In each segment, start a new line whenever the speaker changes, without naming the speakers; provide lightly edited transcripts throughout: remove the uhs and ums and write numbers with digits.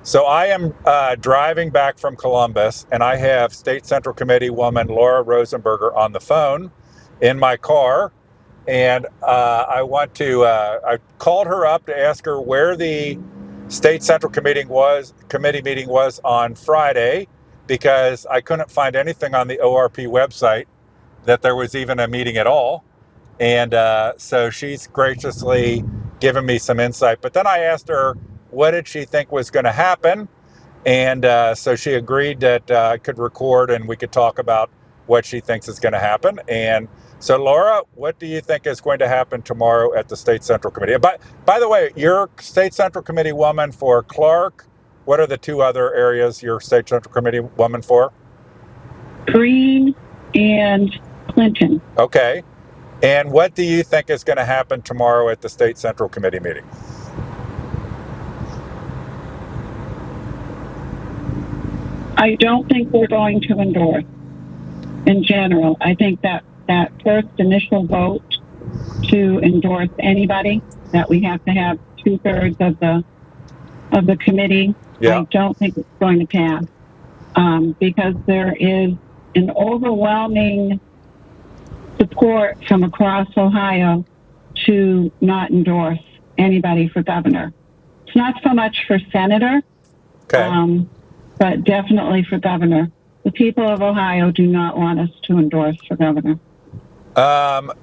So I am driving back from Columbus, and I have State Central Committee woman Laura Rosenberger on the phone in my car. And I called her up to ask her where the State Central Committee meeting was on Friday, because I couldn't find anything on the ORP website that there was even a meeting at all. And so she's graciously given me some insight. But then I asked her, what did she think was going to happen? And so she agreed that I could record and we could talk about what she thinks is going to happen. And so, Laura, what do you think is going to happen tomorrow at the State Central Committee? By the way, you're State Central Committee woman for Clark. What are the two other areas you're State Central Committee woman for?
Greene and Clinton.
Okay. And what do you think is going to happen tomorrow at the State Central Committee meeting?
I don't think we're going to endorse in general. I think that first initial vote to endorse anybody, that we have to have 2/3 of the committee. Yeah. I don't think it's going to pass because there is an overwhelming support from across Ohio to not endorse anybody for governor. It's not so much for senator, okay, but definitely for governor. The people of Ohio do not want us to endorse for governor.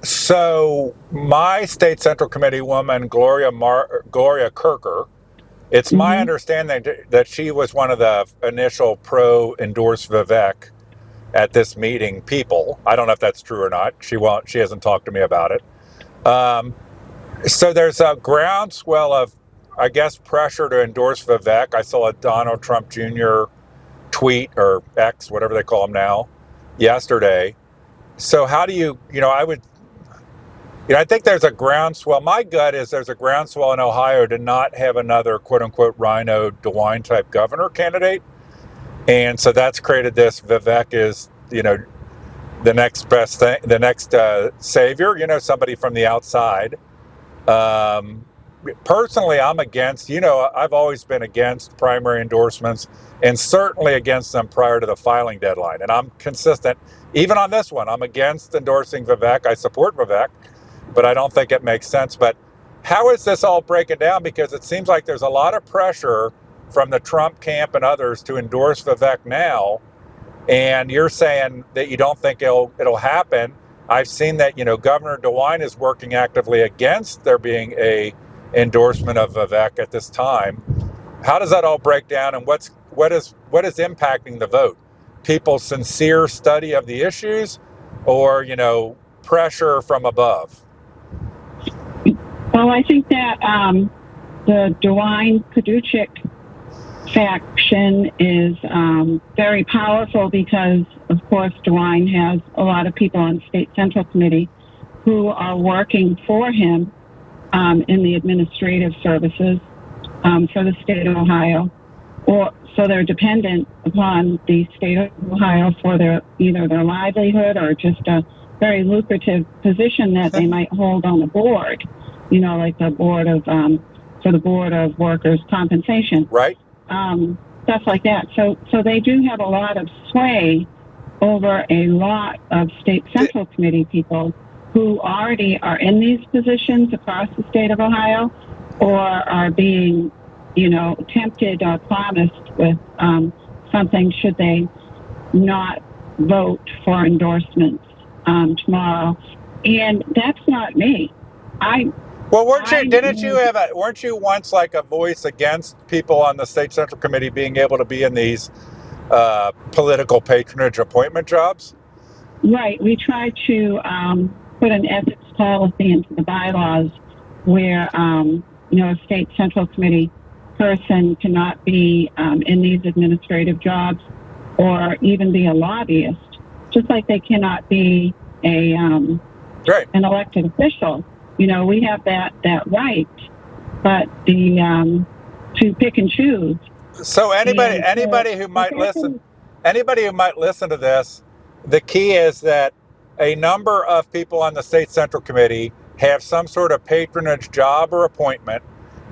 So my State Central Committee woman, Gloria Kirker, it's my understanding that she was one of the initial pro-endorse Vivek at this meeting people. I don't know if that's true or not. She hasn't talked to me about it. So there's a groundswell of, I guess, pressure to endorse Vivek. I saw a Donald Trump Jr. tweet, or X, whatever they call him now, yesterday. So how do I think there's a groundswell. My gut is there's a groundswell in Ohio to not have another quote unquote Rhino DeWine type governor candidate. And so that's created this Vivek is, the next best thing, the next savior, somebody from the outside. Personally, I'm against, I've always been against primary endorsements and certainly against them prior to the filing deadline. And I'm consistent, even on this one. I'm against endorsing Vivek. I support Vivek, but I don't think it makes sense. But how is this all breaking down? Because it seems like there's a lot of pressure from the Trump camp and others to endorse Vivek now. And you're saying that you don't think it'll happen. I've seen that, Governor DeWine is working actively against there being a endorsement of Vivek at this time. How does that all break down, and what is impacting the vote? People's sincere study of the issues, or pressure from above?
Well, I think that the DeWine-Paduchik faction is very powerful because, of course, DeWine has a lot of people on State Central Committee who are working for him in the administrative services for the state of Ohio, so they're dependent upon the state of Ohio for either their livelihood or just a very lucrative position that they might hold on the board, like the board of for the Board of Workers' Compensation,
right?
Stuff like that. So they do have a lot of sway over a lot of State Central Committee people who already are in these positions across the state of Ohio, or are being, tempted or promised with something should they not vote for endorsements tomorrow. And that's not me.
Weren't you once like a voice against people on the State Central Committee being able to be in these political patronage appointment jobs?
Right. We tried to put an ethics policy into the bylaws where, a State Central Committee person cannot be in these administrative jobs or even be a lobbyist, just like they cannot be an elected official. We have that right, but to pick and choose.
So anybody who might listen to this, the key is that a number of people on the State Central Committee have some sort of patronage job or appointment,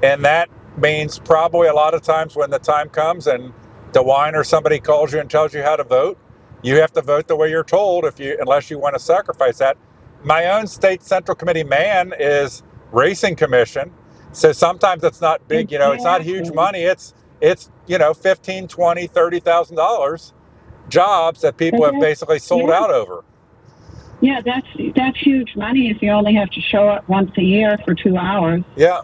and that means probably a lot of times when the time comes and DeWine or somebody calls you and tells you how to vote, you have to vote the way you're told unless you want to sacrifice that. My own state central committee man is racing commission. So sometimes it's not big, it's not huge money. It's $15,000, $20,000, $30,000 jobs that people have basically sold out over.
Yeah, that's huge money if you only have to show up once a year for 2 hours.
Yeah.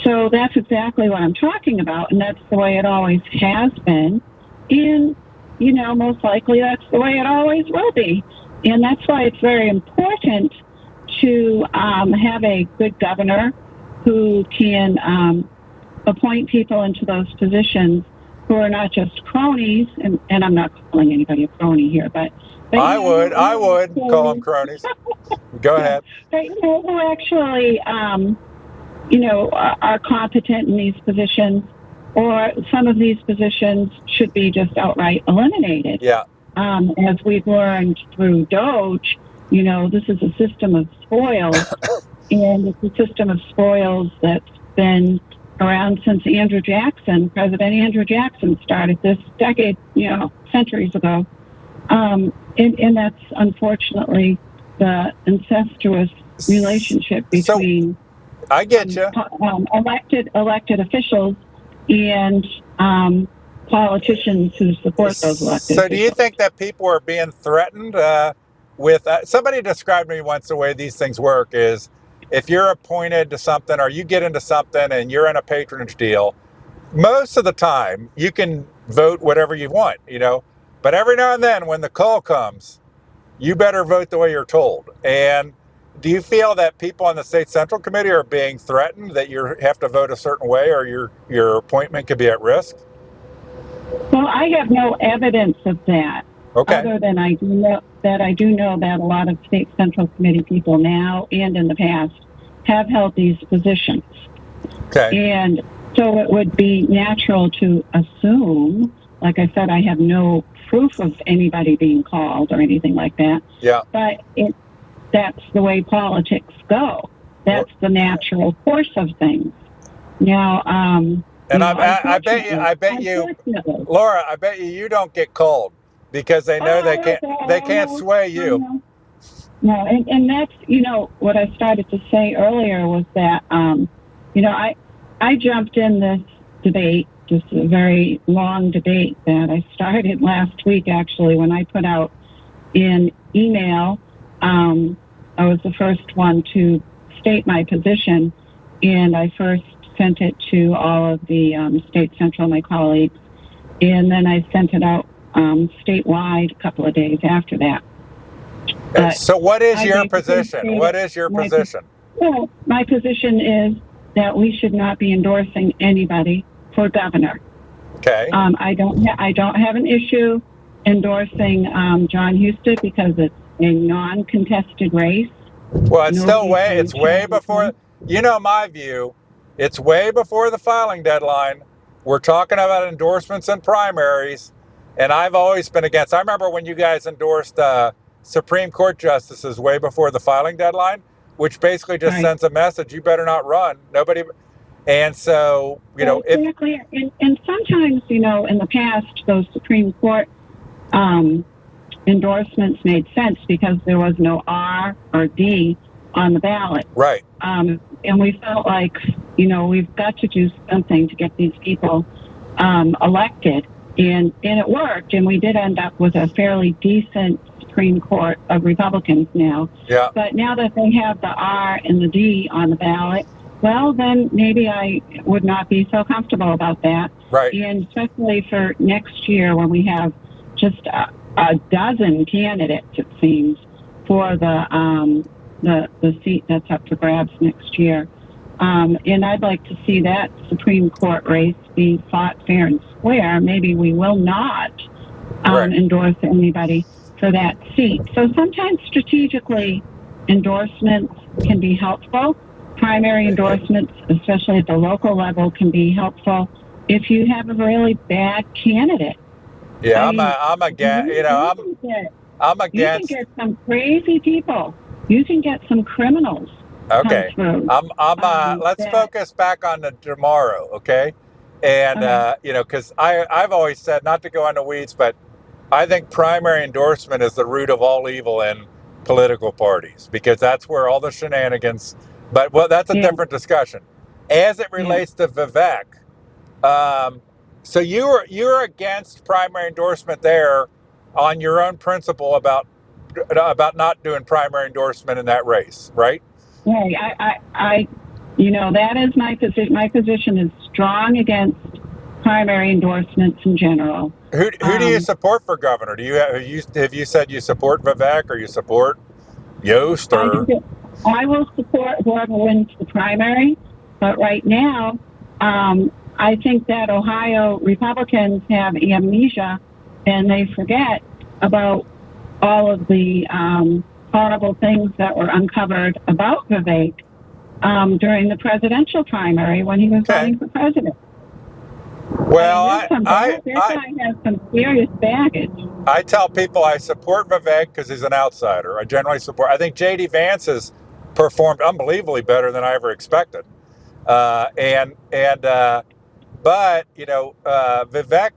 So that's exactly what I'm talking about, and that's the way it always has been. And, most likely that's the way it always will be. And that's why it's very important to have a good governor who can appoint people into those positions who are not just cronies, and I'm not calling anybody a crony here, but
I would call them cronies. Go ahead.
But, who actually, are competent in these positions, or some of these positions should be just outright eliminated.
Yeah.
As we've learned through Doge, this is a system of spoils, and it's a system of spoils that's been around since President Andrew Jackson started this decade, centuries ago. And that's unfortunately the incestuous relationship between
I get you.
Elected officials and politicians who support those elected
So do you think that people are being threatened with somebody described to me once the way these things work is if you're appointed to something or you get into something and you're in a patronage deal, most of the time you can vote whatever you want, but every now and then when the call comes, you better vote the way you're told. And do you feel that people on the state central committee are being threatened that you have to vote a certain way or your appointment could be at risk?
Well, I have no evidence of that.
Okay.
Other than I do know that a lot of state central committee people now and in the past have held these positions.
Okay.
And so it would be natural to assume, like I said, I have no proof of anybody being called or anything like that.
Yeah.
But that's the way politics go. That's the natural course of things. Now,
and I bet you, Laura, I bet you don't get called because they know they can't sway you.
No, and that's, what I started to say earlier was that, I jumped in this debate, just a very long debate that I started last week, actually, when I put out an email. I was the first one to state my position, and I first sent it to all of the state central, my colleagues, and then I sent it out statewide a couple of days after that.
So what is your position? What is your position?
Well, my position is that we should not be endorsing anybody for governor.
Okay.
I don't have an issue endorsing Jon Husted because it's a non-contested race.
Well, it's way before, my view, it's way before the filing deadline. We're talking about endorsements and primaries, and I've always been against. I remember when you guys endorsed Supreme Court justices way before the filing deadline, which basically just sends a message, you better not run. Nobody. And so,
exactly. And sometimes, in the past, those Supreme Court endorsements made sense because there was no R or D on the ballot.
Right.
And we felt like, we've got to do something to get these people elected. And it worked. And we did end up with a fairly decent Supreme Court of Republicans now.
Yeah.
But now that they have the R and the D on the ballot, well, then maybe I would not be so comfortable about that.
Right.
And especially for next year when we have just a dozen candidates, it seems, for the seat that's up for grabs next year. And I'd like to see that Supreme Court race be fought fair and square. Maybe we will not endorse anybody for that seat. So sometimes strategically, endorsements can be helpful. Primary endorsements, especially at the local level, can be helpful if you have a really bad candidate.
Yeah,
You can get some crazy people. You can get some criminals come
Okay.
through.
Let's
That
focus back on the tomorrow, okay? And,
okay.
because I've always said, not to go into weeds, but I think primary endorsement is the root of all evil in political parties because that's where all the shenanigans, but well, that's a
Yeah,
different discussion. As it
yeah.
relates to Vivek, so you're against primary endorsement there on your own principle about not doing primary endorsement in that race, right?
Hey, that is my position. My position is strong against primary endorsements in general.
Who do you support for governor? Do have you said you support Vivek or you support Yost or
I will support whoever wins the primary, but right now, I think that Ohio Republicans have amnesia and they forget about all of the horrible things that were uncovered about Vivek during the presidential primary when he was running for president.
Well,
that guy has some serious baggage.
I tell people I support Vivek because he's an outsider. I generally support. I think J.D. Vance has performed unbelievably better than I ever expected. But Vivek,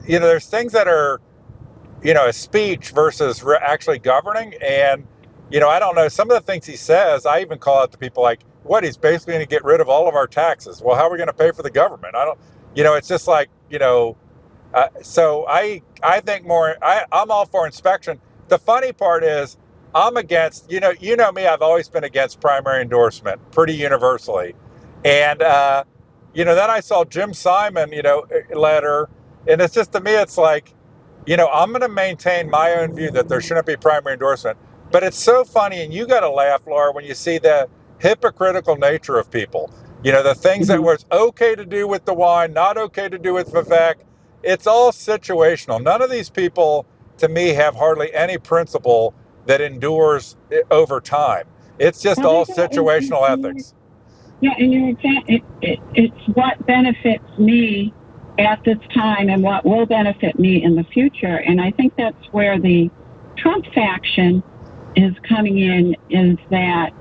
there's things that are, a speech versus actually governing. And, I don't know, some of the things he says, I even call out to people like, what, he's basically going to get rid of all of our taxes. Well, how are we going to pay for the government? It's just like, so I think I'm all for inspection. The funny part is I'm against, you know me, I've always been against primary endorsement pretty universally. And, then I saw Jim Simon, letter, and it's just, to me, it's like, I'm going to maintain my own view that there shouldn't be primary endorsement. But it's so funny, and you got to laugh, Laura, when you see the hypocritical nature of people. The things that was okay to do with DeWine, not okay to do with Vivek. It's all situational. None of these people, to me, have hardly any principle that endures over time. It's just all situational ethics.
Yeah, and it's what benefits me at this time and what will benefit me in the future. And I think that's where the Trump faction is coming in, is that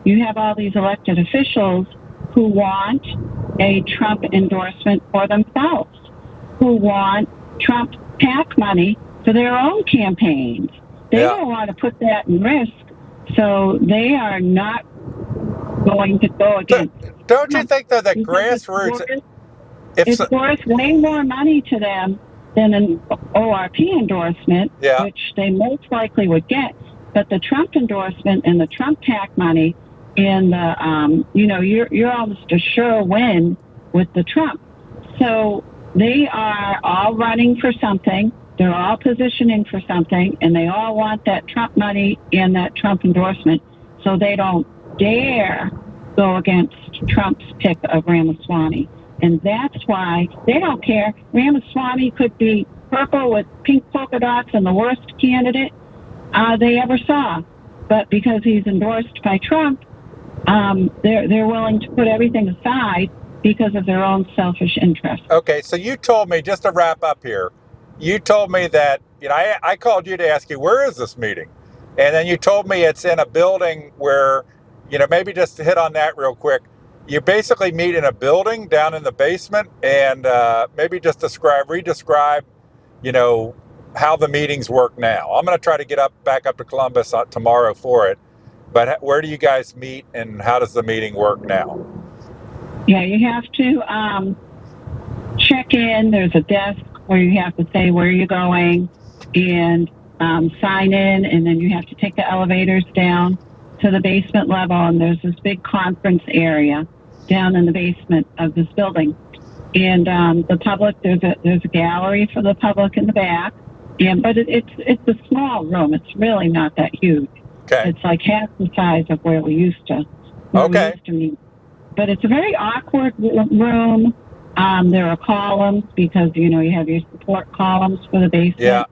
you have all these elected officials who want a Trump endorsement for themselves, who want Trump PAC money for their own campaigns. They don't want to put that in risk, so they are not going to go against.
Don't you think, though, that grassroots...
It's worth way more money to them than an ORP endorsement, which they most likely would get. But the Trump endorsement and the Trump PAC money, and you're almost a sure win with the Trump. So they are all running for something. They're all positioning for something, and they all want that Trump money and that Trump endorsement. So they don't dare go against Trump's pick of Ramaswamy. And that's why they don't care. Ramaswamy could be purple with pink polka dots and the worst candidate they ever saw. But because he's endorsed by Trump, they're willing to put everything aside because of their own selfish interests.
Okay, so you told me, just to wrap up here, you told me that, I called you to ask you, where is this meeting? And then you told me it's in a building where, maybe just to hit on that real quick, you basically meet in a building down in the basement, and maybe just re-describe, how the meetings work now. I'm going to try to get back up to Columbus tomorrow for it. But where do you guys meet, and how does the meeting work now?
Yeah, you have to check in. There's a desk where you have to say where you're going and sign in, and then you have to take the elevators down to the basement level, and there's this big conference area down in the basement of this building. And the public, there's a gallery for the public in the back, but it's a small room. It's really not that huge.
Okay.
It's like half the size of where we used to meet. But it's a very awkward room. There are columns because, you have your support columns for the basement,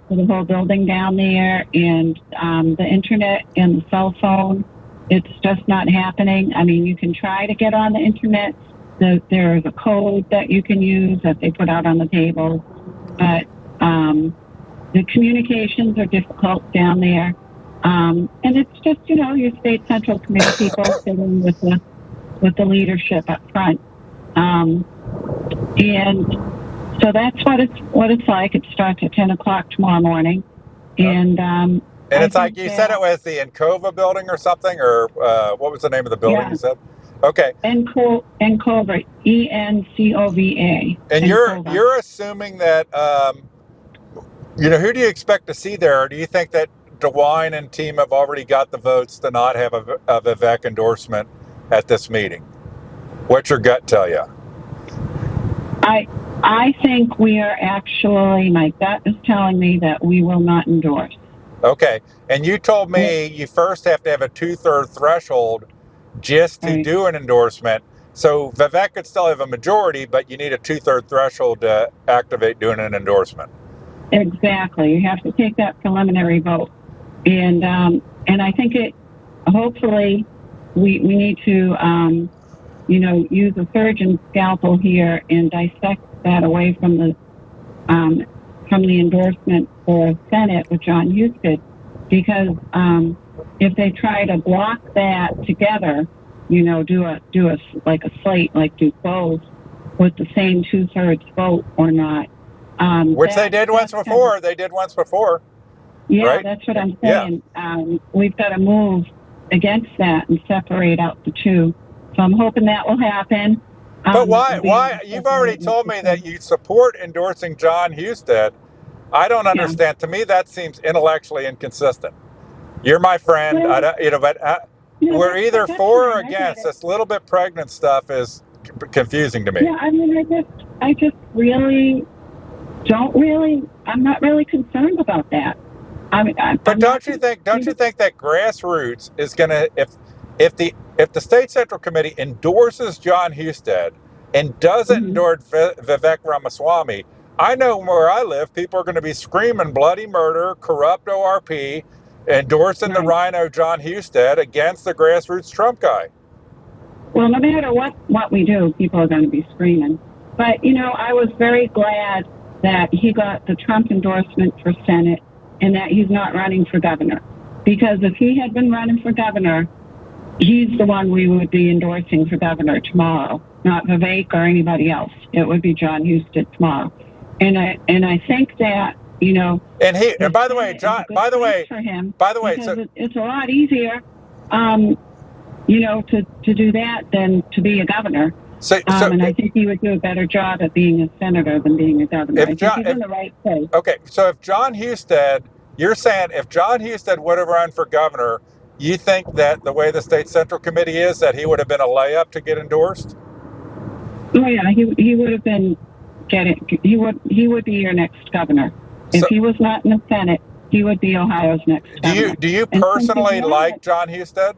for the whole building down there, and the internet and the cell phone. It's just not happening. I mean, you can try to get on the internet. There's a code that you can use that they put out on the table, but the communications are difficult down there. And it's just, your state central committee people sitting with the leadership up front. And so that's what it's like. It starts at 10 o'clock tomorrow morning. And
it's like you said it was the Encova building or something, or what was the name of the building you said? Okay.
Encova, Encova.
And you're assuming that, who do you expect to see there? Or do you think that DeWine and team have already got the votes to not have a Vivek endorsement at this meeting? What's your gut tell you?
I think we are actually, my gut is telling me that we will not endorse.
Okay. And you told me you first have to have a 2/3 threshold just to do an endorsement. So Vivek could still have a majority, but you need a 2/3 threshold to activate doing an endorsement.
Exactly. You have to take that preliminary vote. And I think hopefully we need to, use a surgeon's scalpel here and dissect that away from the endorsement for Senate with Jon Husted, because if they try to block that together, do a slate, like do both with the same 2/3 vote or not.
Which they did once before. They did once before.
Yeah,
right?
That's what I'm saying. Yeah. We've got to move against that and separate out the two. So I'm hoping that will happen.
But why? You've already told me that you support endorsing Jon Husted. I don't understand. To me, that seems intellectually inconsistent. You're my friend. We're either for or against. This little bit pregnant stuff is confusing to me.
Yeah, I mean, I just really I'm not really concerned about that.
But don't you think that grassroots is going to, if the state central committee endorses Jon Husted and doesn't endorse Vivek Ramaswamy, I know where I live, people are going to be screaming bloody murder, corrupt ORP, endorsing the rhino Jon Husted against the grassroots Trump guy.
Well, no matter what we do, people are going to be screaming. But, I was very glad that he got the Trump endorsement for Senate and that he's not running for governor. Because if he had been running for governor, he's the one we would be endorsing for governor tomorrow, not Vivek or anybody else. It would be Jon Husted tomorrow. And I think that,
And by the way, John,
so it's a lot easier, to do that than to be a governor. And I think he would do a better job at being a senator than being a governor. I think he's in the right place.
Okay, so if Jon Husted, you're saying if Jon Husted would have run for governor, you think that the way the state central committee is, that he would have been a layup to get endorsed?
Oh yeah, he would have been he would be your next governor. If he was not in the Senate, he would be Ohio's next governor.
Do you personally like Jon Husted?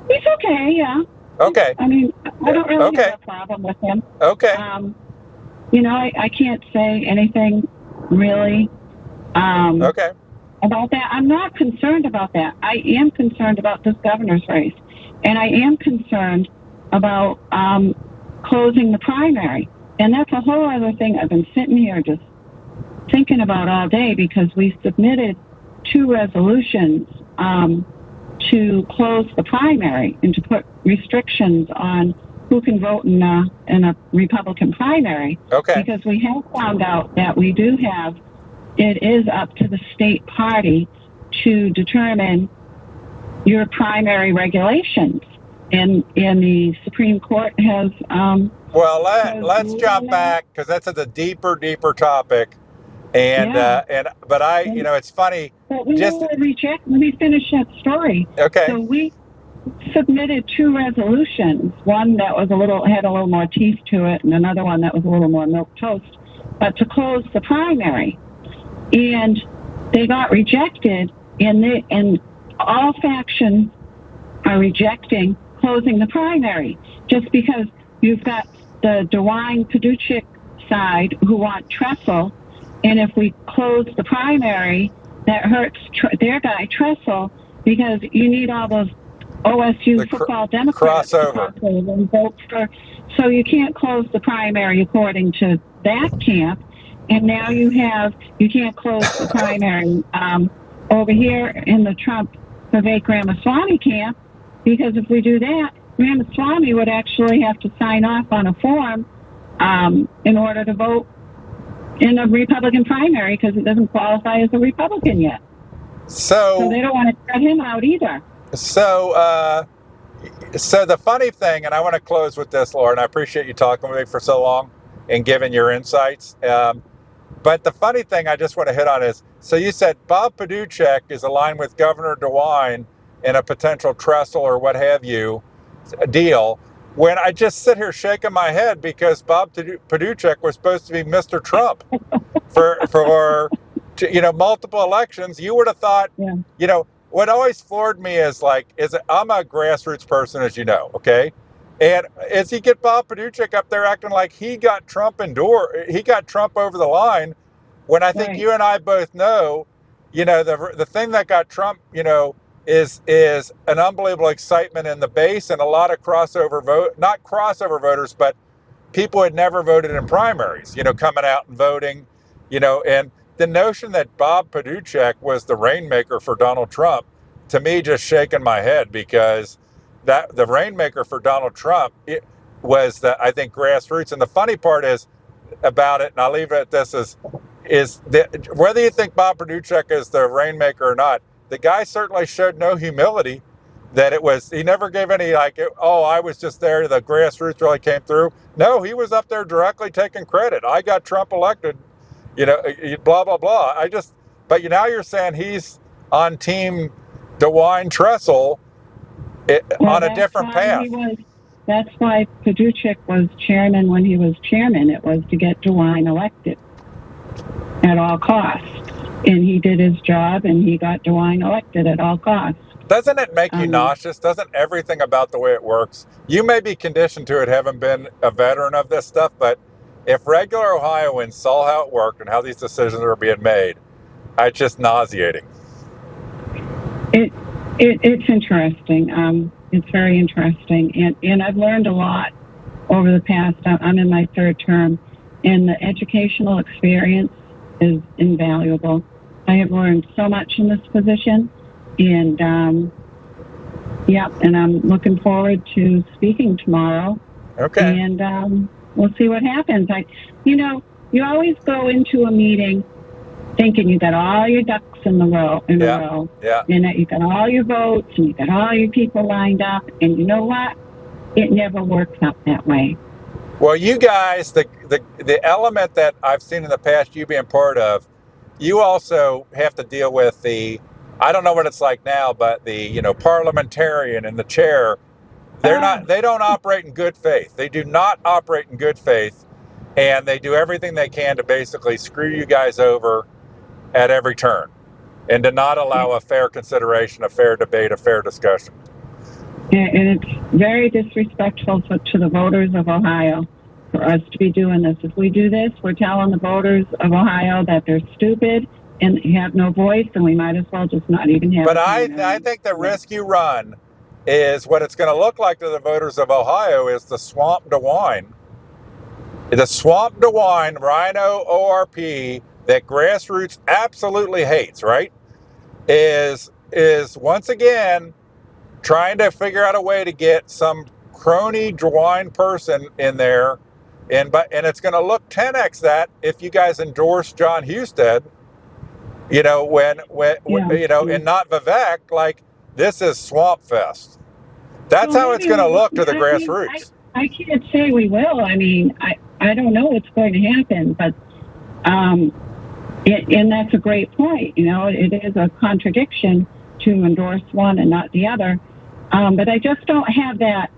He's okay, yeah.
Okay.
I mean, I don't really have a problem with him.
Okay.
I can't say anything really about that. I'm not concerned about that. I am concerned about this governor's race. And I am concerned about closing the primary. And that's a whole other thing I've been sitting here just thinking about all day, because we submitted 2 resolutions to close the primary and to put restrictions on who can vote in a Republican primary.
Okay.
Because we have found out that it is up to the state party to determine your primary regulations. And the Supreme Court has...
let's jump back, because that's a deeper topic. And it's funny.
But let me finish that story.
Okay.
So we submitted 2 resolutions. One that was had a little more teeth to it, and another one that was a little more milquetoast, but to close the primary. And they got rejected, and all factions are rejecting closing the primary, just because you've got the DeWine-Paducik side who want Tressel. And if we close the primary, that hurts their guy, Tressel, because you need all those OSU football Democrats
crossover
and vote for. So you can't close the primary according to that camp. And now you can't close the primary over here in the Trump Vivek Ramaswamy camp, because if we do that, Ramaswamy would actually have to sign off on a form in order to vote in a Republican primary, because he doesn't qualify as a Republican yet. So they don't want to cut him out either.
So the funny thing, and I want to close with this, Laura, and I appreciate you talking with me for so long and giving your insights. But the funny thing I just want to hit on is, so you said Bob Paduchek is aligned with Governor DeWine in a potential trestle or what have you deal, when I just sit here shaking my head because Bob Paduchek was supposed to be Mr. Trump for multiple elections. You would have thought, what always floored me is I'm a grassroots person, as you know, okay? And as you get Bob Paduchek up there acting like he got Trump over the line, when I think you and I both know, the thing that got Trump, is an unbelievable excitement in the base and a lot of not crossover voters, but people who had never voted in primaries, coming out and voting, and the notion that Bob Paduchek was the rainmaker for Donald Trump, to me, just shaking my head, because that the rainmaker for Donald Trump, it was I think grassroots. And the funny part is about it, and I'll leave it at this, is that whether you think Bob Paduchek is the rainmaker or not, the guy certainly showed no humility. He never gave any I was just there, the grassroots really came through. No, he was up there directly taking credit. I got Trump elected, blah, blah, blah. But now you're saying he's on team DeWine Trestle on a different path.
That's why Paduchek was chairman when he was chairman. It was to get DeWine elected at all costs. And he did his job, and he got DeWine elected at all costs.
Doesn't it make you nauseous? Doesn't everything about the way it works? You may be conditioned to it, having been a veteran of this stuff, but if regular Ohioans saw how it worked and how these decisions are being made, it's just nauseating.
It's interesting. It's very interesting. And I've learned a lot over the past, I'm in my third term, and the educational experience is invaluable. I have learned so much in this position, and and I'm looking forward to speaking tomorrow.
Okay.
And we'll see what happens. You always go into a meeting thinking you got all your ducks in a row, and that you got all your votes and you got all your people lined up, and you know what? It never works out that way.
Well, you guys, the element that I've seen in the past, you being part of, you also have to deal with I don't know what it's like now, but the parliamentarian and the chair, they don't operate in good faith. They do not operate in good faith, and they do everything they can to basically screw you guys over at every turn, and to not allow a fair consideration, a fair debate, a fair discussion.
And it's very disrespectful to the voters of Ohio for us to be doing this. If we do this, we're telling the voters of Ohio that they're stupid and have no voice, and we might as well just not even have.
But I think the risk you run is what it's going to look like to the voters of Ohio is the swamp DeWine. The swamp DeWine, Rhino ORP, that grassroots absolutely hates, right? Is once again trying to figure out a way to get some crony DeWine person in there, and it's going to look 10x that if you guys endorse Jon Husted, and not Vivek. Like, this is swamp fest. That's how it's going to look to the grassroots.
I can't say we will. I mean, I don't know what's going to happen, but and that's a great point. It is a contradiction to endorse one and not the other. But I just don't have that,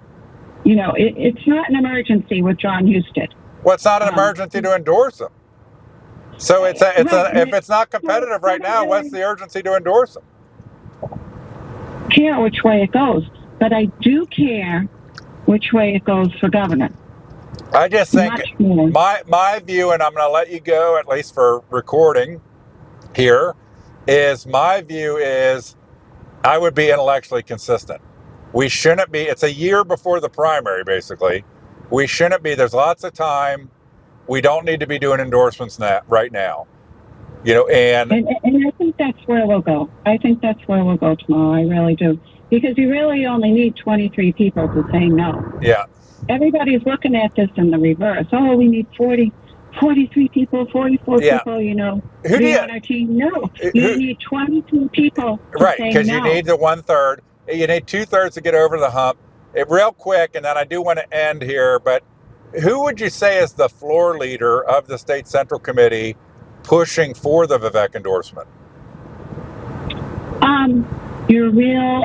it's not an emergency with Jon Husted.
Well, it's not an emergency to endorse him. So if it's not competitive right now, what's the urgency to endorse him?
Care which way it goes, but I do care which way it goes for governor.
I just think my view, and I'm going to let you go, at least for recording here, is my view is I would be intellectually consistent. We shouldn't be. It's a year before the primary, basically. We shouldn't be. There's lots of time. We don't need to be doing endorsements right now. And
And I think that's where we'll go. I think that's where we'll go tomorrow. I really do. Because you really only need 23 people to say no.
yeah.
Everybody's looking at this in the reverse. Oh, we need 43 people, 44
Yeah.
people,
Who do you,
on our team. No, you need 22 people to
right,
say
because
no.
you need the 1/3. You need 2/3 to get over the hump. Real quick, and then I do want to end here, but who would you say is the floor leader of the State Central Committee pushing for the Vivek endorsement?
Your real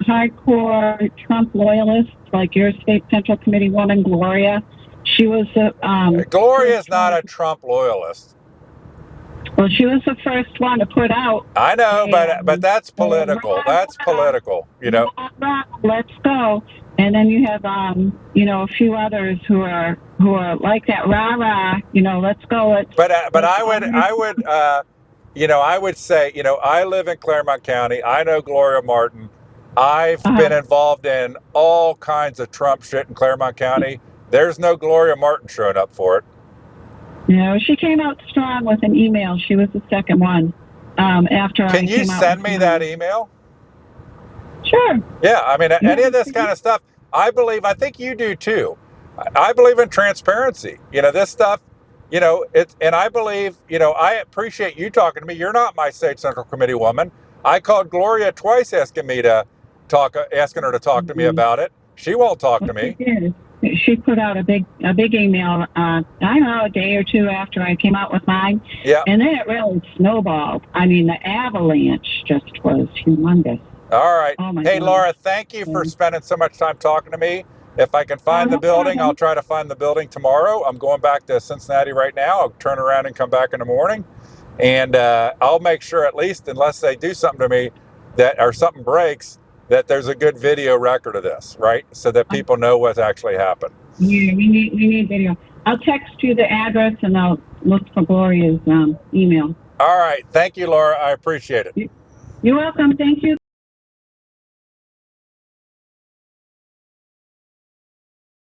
hardcore Trump loyalists, like your State Central Committee woman, Gloria. She was
Gloria is not a Trump loyalist.
Well, she was the first one to put out.
I know, but that's political. That's political.
Let's go. And then you have a few others who are like that. Rah rah. Let's go.
But I would say, I live in Claremont County. I know Gloria Martin. I've been involved in all kinds of Trump shit in Claremont County. There's no Gloria Martin showing up for it.
She came out strong with an email. She was the second one after.
Can you send me that email?
Sure.
Yeah, I mean, any of this kind of stuff, I think you do too. I believe in transparency. This stuff, and I believe, I appreciate you talking to me. You're not my State Central Committee woman. I called Gloria twice asking her to talk to me about it. She won't talk to me.
She put out a big email, I don't know, a day or two after I came out with mine.
Yeah.
And then it really snowballed. I mean, the avalanche just was humongous.
All right.
Oh my
Hey,
God.
Laura, thank you for spending so much time talking to me. If I can find the building, I'll try to find the building tomorrow. I'm going back to Cincinnati right now. I'll turn around and come back in the morning. And I'll make sure, at least, unless they do something to me or something breaks, that there's a good video record of this, right? So that people know what's actually happened.
Yeah, we need video. I'll text you the address and I'll look for Gloria's email.
All right. Thank you, Laura. I appreciate it.
You're welcome. Thank you.